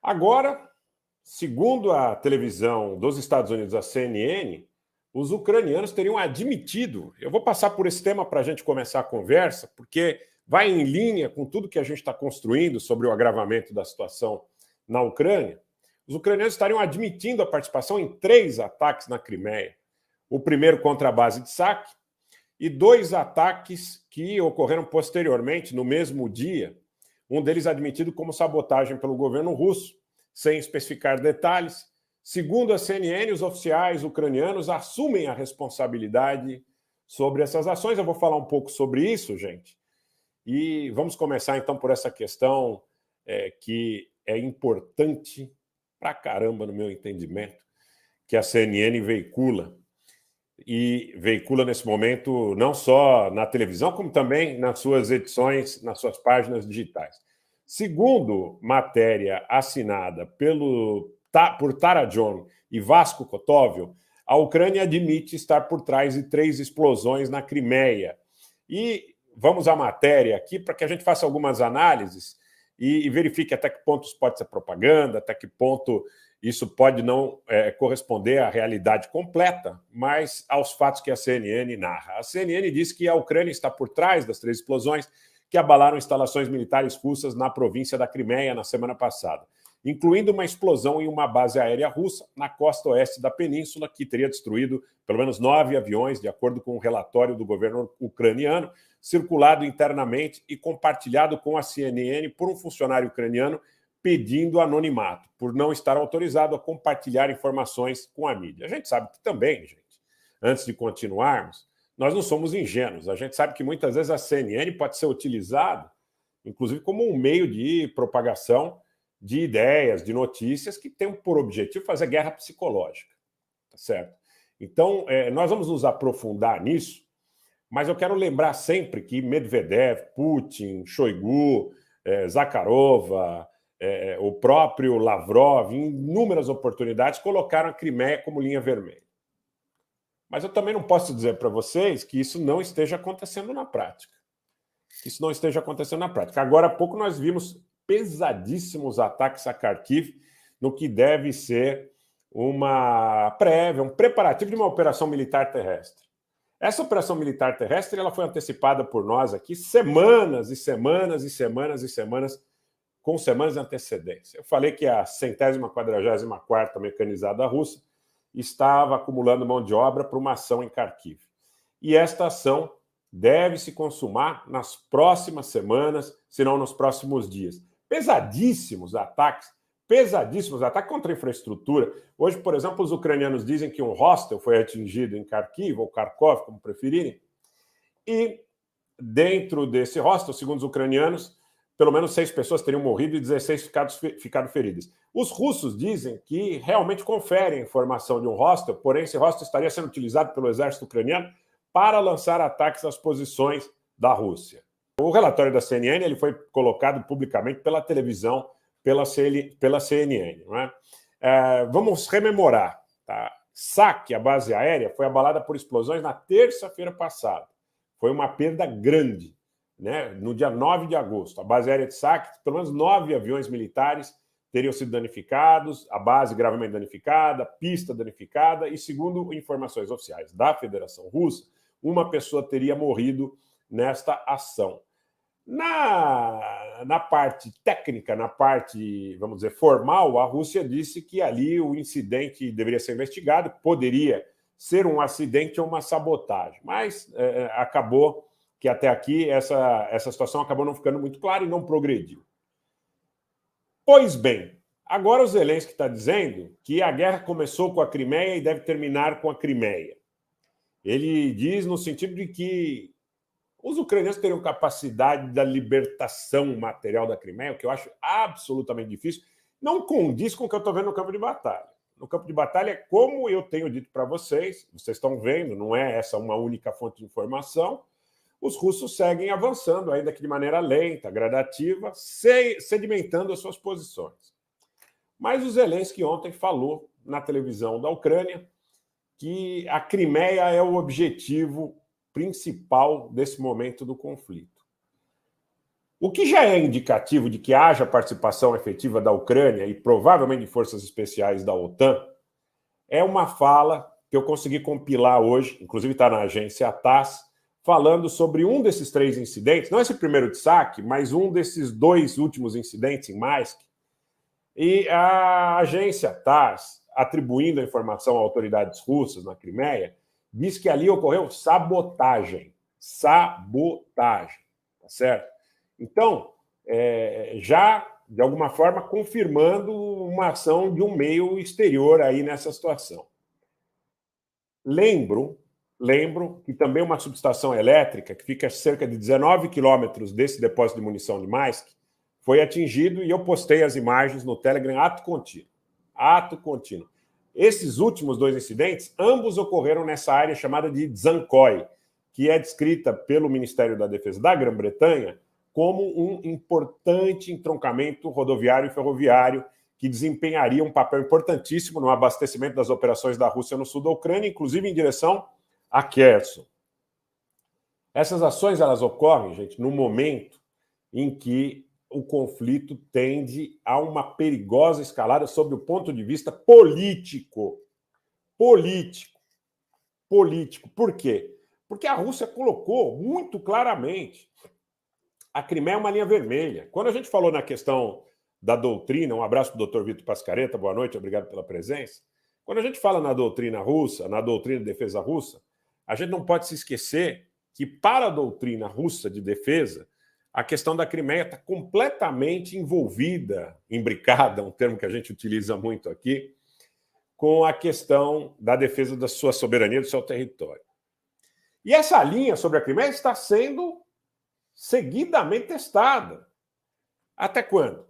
Agora, segundo a televisão dos Estados Unidos, a CNN, os ucranianos teriam admitido. Eu vou passar por esse tema para a gente começar a conversa, porque vai em linha com tudo que a gente está construindo sobre o agravamento da situação na Ucrânia. Os ucranianos estariam admitindo a participação em 3 ataques na Crimeia. O primeiro contra a base de saque e 2 ataques que ocorreram posteriormente, no mesmo dia, um deles admitido como sabotagem pelo governo russo, sem especificar detalhes. Segundo a CNN, os oficiais ucranianos assumem a responsabilidade sobre essas ações. Eu vou falar um pouco sobre isso, gente. E vamos começar, então, por essa questão que é importante pra caramba, no meu entendimento, que a CNN veicula. E veicula nesse momento não só na televisão, como também nas suas edições, nas suas páginas digitais. Segundo matéria assinada por Tara John e Vasco Kotovil, a Ucrânia admite estar por trás de 3 explosões na Crimeia. E vamos à matéria aqui para que a gente faça algumas análises e verifique até que ponto isso pode ser propaganda, até que ponto isso pode não corresponder à realidade completa, mas aos fatos que a CNN narra. A CNN diz que a Ucrânia está por trás das 3 explosões que abalaram instalações militares russas na província da Crimeia na semana passada, incluindo uma explosão em uma base aérea russa na costa oeste da península, que teria destruído pelo menos 9 aviões, de acordo com um relatório do governo ucraniano, circulado internamente e compartilhado com a CNN por um funcionário ucraniano pedindo anonimato, por não estar autorizado a compartilhar informações com a mídia. A gente sabe que também, gente, antes de continuarmos, nós não somos ingênuos. A gente sabe que muitas vezes a CNN pode ser utilizada, inclusive, como um meio de propagação de ideias, de notícias que tem por objetivo fazer guerra psicológica, tá certo? Então, nós vamos nos aprofundar nisso, mas eu quero lembrar sempre que Medvedev, Putin, Shoigu, Zakharova, o próprio Lavrov, em inúmeras oportunidades, colocaram a Crimeia como linha vermelha. Mas eu também não posso dizer para vocês que isso não esteja acontecendo na prática. Isso não esteja acontecendo na prática. Agora há pouco nós vimos pesadíssimos ataques a Kharkiv, no que deve ser uma prévia, um preparativo de uma operação militar terrestre. Essa operação militar terrestre ela foi antecipada por nós aqui semanas e semanas e semanas e semanas, com semanas de antecedência. Eu falei que a 144ª Mecanizada Russa estava acumulando mão de obra para uma ação em Kharkiv. E esta ação deve se consumar nas próximas semanas, se não nos próximos dias. Pesadíssimos ataques contra a infraestrutura. Hoje, por exemplo, os ucranianos dizem que um hostel foi atingido em Kharkiv, ou Kharkov, como preferirem, e dentro desse hostel, segundo os ucranianos, pelo menos 6 pessoas teriam morrido e 16 ficado feridas. Os russos dizem que realmente conferem a informação de um hostel, porém esse hostel estaria sendo utilizado pelo exército ucraniano para lançar ataques às posições da Rússia. O relatório da CNN ele foi colocado publicamente pela televisão, pela CNN. Não é? Vamos rememorar. Tá? Saque, a base aérea, foi abalada por explosões na terça-feira passada. Foi uma perda grande. Né? No dia 9 de agosto, a base aérea de Saque, pelo menos 9 aviões militares teriam sido danificados, a base gravemente danificada, a pista danificada e, segundo informações oficiais da Federação Russa, uma pessoa teria morrido nesta ação. Na parte técnica, na parte, vamos dizer, formal, a Rússia disse que ali o incidente deveria ser investigado, poderia ser um acidente ou uma sabotagem, mas acabou que até aqui essa situação acabou não ficando muito clara e não progrediu. Pois bem, agora o Zelensky está dizendo que a guerra começou com a Crimeia e deve terminar com a Crimeia. Ele diz no sentido de que os ucranianos teriam capacidade da libertação material da Crimeia, o que eu acho absolutamente difícil, não condiz com o que eu estou vendo no campo de batalha. No campo de batalha, como eu tenho dito para vocês estão vendo, não é essa uma única fonte de informação, os russos seguem avançando, ainda que de maneira lenta, gradativa, sedimentando as suas posições. Mas o Zelensky ontem falou na televisão da Ucrânia que a Crimeia é o objetivo principal desse momento do conflito. O que já é indicativo de que haja participação efetiva da Ucrânia e provavelmente de forças especiais da OTAN é uma fala que eu consegui compilar hoje, inclusive está na agência TASS, falando sobre um desses 3 incidentes, não esse primeiro de saque, mas um desses 2 últimos incidentes em Maisk. E a agência TASS, atribuindo a informação a autoridades russas na Crimeia, diz que ali ocorreu sabotagem. Sabotagem, tá certo? Então, já, de alguma forma, confirmando uma ação de um meio exterior aí nessa situação. Lembro que também uma subestação elétrica, que fica a cerca de 19 quilômetros desse depósito de munição de Maisk, foi atingido e eu postei as imagens no Telegram ato contínuo. Ato contínuo. Esses últimos 2 incidentes, ambos ocorreram nessa área chamada de Dzhankoi, que é descrita pelo Ministério da Defesa da Grã-Bretanha como um importante entroncamento rodoviário e ferroviário que desempenharia um papel importantíssimo no abastecimento das operações da Rússia no sul da Ucrânia, inclusive em direção a Kherson. Essas ações elas ocorrem, gente, no momento em que o conflito tende a uma perigosa escalada sob o ponto de vista político. Político. Por quê? Porque a Rússia colocou muito claramente a Crimeia é uma linha vermelha. Quando a gente falou na questão da doutrina, um abraço para o doutor Vitor Pascareta, boa noite, obrigado pela presença. Quando a gente fala na doutrina russa, na doutrina de defesa russa, a gente não pode se esquecer que para a doutrina russa de defesa, a questão da Crimeia está completamente envolvida, imbricada, um termo que a gente utiliza muito aqui, com a questão da defesa da sua soberania, do seu território. E essa linha sobre a Crimeia está sendo seguidamente testada. Até quando?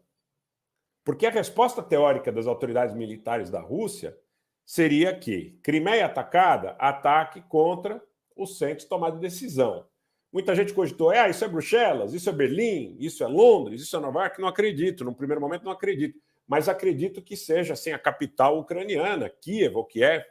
Porque a resposta teórica das autoridades militares da Rússia seria que Crimeia atacada, ataque contra os centros de tomada de decisão. Muita gente cogitou, isso é Bruxelas, isso é Berlim, isso é Londres, isso é Nova York. Não acredito, no primeiro momento não acredito. Mas acredito que seja assim, a capital ucraniana, Kiev ou Kiev.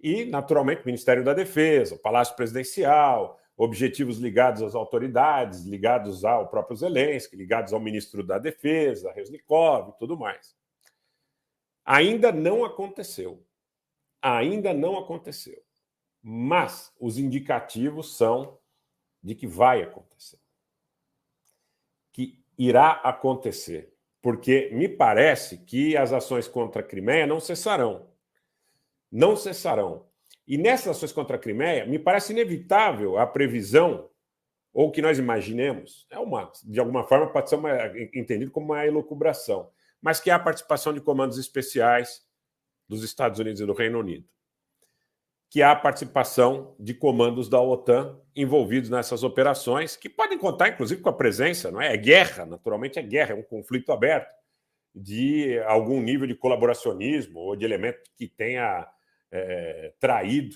E, naturalmente, o Ministério da Defesa, o Palácio Presidencial, objetivos ligados às autoridades, ligados ao próprio Zelensky, ligados ao ministro da Defesa, Reznikov e tudo mais. Ainda não aconteceu. Ainda não aconteceu. Mas os indicativos são de que vai acontecer. Que irá acontecer. Porque me parece que as ações contra a Crimeia não cessarão. Não cessarão. E nessas ações contra a Crimeia, me parece inevitável a previsão, ou que nós imaginemos, de alguma forma pode ser entendido como uma elucubração, mas que há a participação de comandos especiais dos Estados Unidos e do Reino Unido. Que há a participação de comandos da OTAN envolvidos nessas operações, que podem contar, inclusive, com a presença, não é? É guerra, naturalmente é guerra, é um conflito aberto, de algum nível de colaboracionismo ou de elemento que tenha traído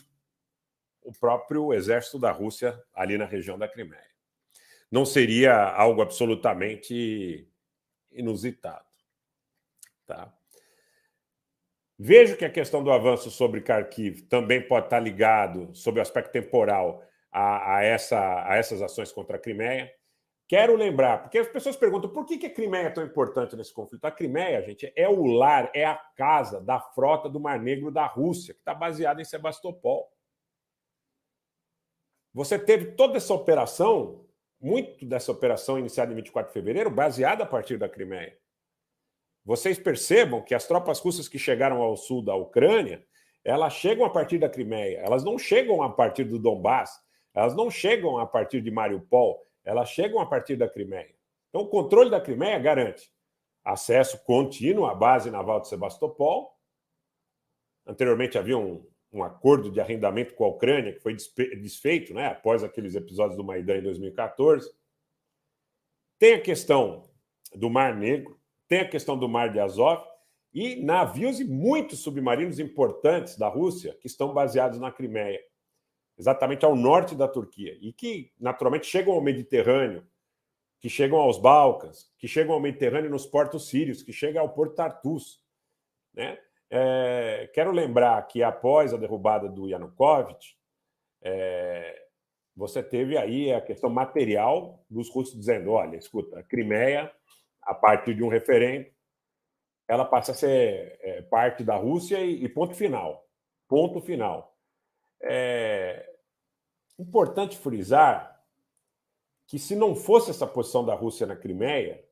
o próprio exército da Rússia ali na região da Crimeia. Não seria algo absolutamente inusitado. Tá? Vejo que a questão do avanço sobre Kharkiv também pode estar ligado, sob o aspecto temporal, a essas ações contra a Crimeia. Quero lembrar, porque as pessoas perguntam por que a Crimeia é tão importante nesse conflito. A Crimeia, gente, é o lar, é a casa da frota do Mar Negro da Rússia, que está baseada em Sebastopol. Você teve toda essa operação, muito dessa operação iniciada em 24 de fevereiro, baseada a partir da Crimeia. Vocês percebam que as tropas russas que chegaram ao sul da Ucrânia, elas chegam a partir da Crimeia, elas não chegam a partir do Donbass, elas não chegam a partir de Mariupol, elas chegam a partir da Crimeia. Então, o controle da Crimeia garante acesso contínuo à base naval de Sebastopol. Anteriormente havia um acordo de arrendamento com a Ucrânia que foi desfeito, né, após aqueles episódios do Maidan em 2014. Tem a questão do Mar Negro, tem a questão do Mar de Azov e navios e muitos submarinos importantes da Rússia que estão baseados na Crimeia, exatamente ao norte da Turquia, e que, naturalmente, chegam ao Mediterrâneo, que chegam aos Balcãs, que chegam ao Mediterrâneo nos portos sírios, que chegam ao Porto Tartus. Né? Quero lembrar que, após a derrubada do Yanukovych, você teve aí a questão material dos russos dizendo, olha, escuta, a Crimeia, a partir de um referendo, ela passa a ser parte da Rússia e ponto final. Ponto final. É importante frisar que, se não fosse essa posição da Rússia na Crimeia,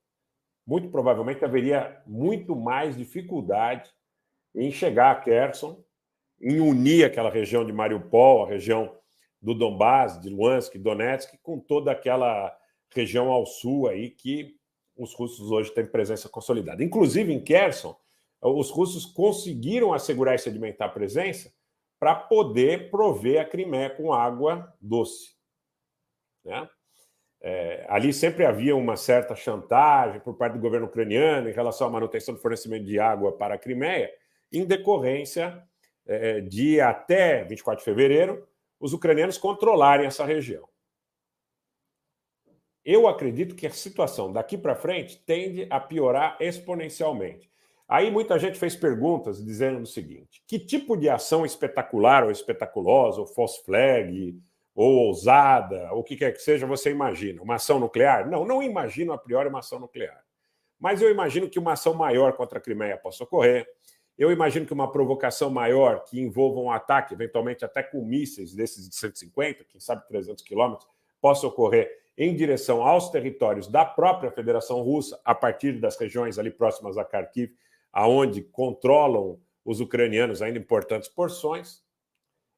muito provavelmente haveria muito mais dificuldade em chegar a Kherson, em unir aquela região de Mariupol, a região do Donbás, de Luhansk, Donetsk, com toda aquela região ao sul aí que os russos hoje têm presença consolidada. Inclusive, em Kherson, os russos conseguiram assegurar e sedimentar a presença para poder prover a Crimeia com água doce, né? Ali sempre havia uma certa chantagem por parte do governo ucraniano em relação à manutenção do fornecimento de água para a Crimeia, em decorrência de, até 24 de fevereiro, os ucranianos controlarem essa região. Eu acredito que a situação daqui para frente tende a piorar exponencialmente. Aí muita gente fez perguntas dizendo o seguinte: que tipo de ação espetacular ou espetaculosa, ou false flag, ou ousada, ou o que quer que seja, você imagina? Uma ação nuclear? Não, não imagino a priori uma ação nuclear. Mas eu imagino que uma ação maior contra a Crimeia possa ocorrer. Eu imagino que uma provocação maior, que envolva um ataque, eventualmente até com mísseis desses de 150, quem sabe 300 quilômetros, possa ocorrer em direção aos territórios da própria Federação Russa, a partir das regiões ali próximas a Kharkiv, aonde controlam os ucranianos ainda importantes porções.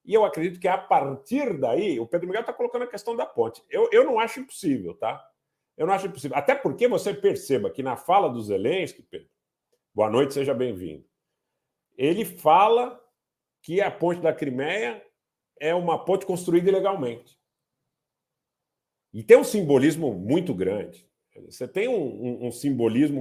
E eu acredito que, a partir daí, o Pedro Miguel está colocando a questão da ponte. Eu não acho impossível, tá? Eu não acho impossível. Até porque você perceba que na fala do Zelensky, Pedro, boa noite, seja bem-vindo, ele fala que a ponte da Crimeia é uma ponte construída ilegalmente. E tem um simbolismo muito grande. Você tem um simbolismo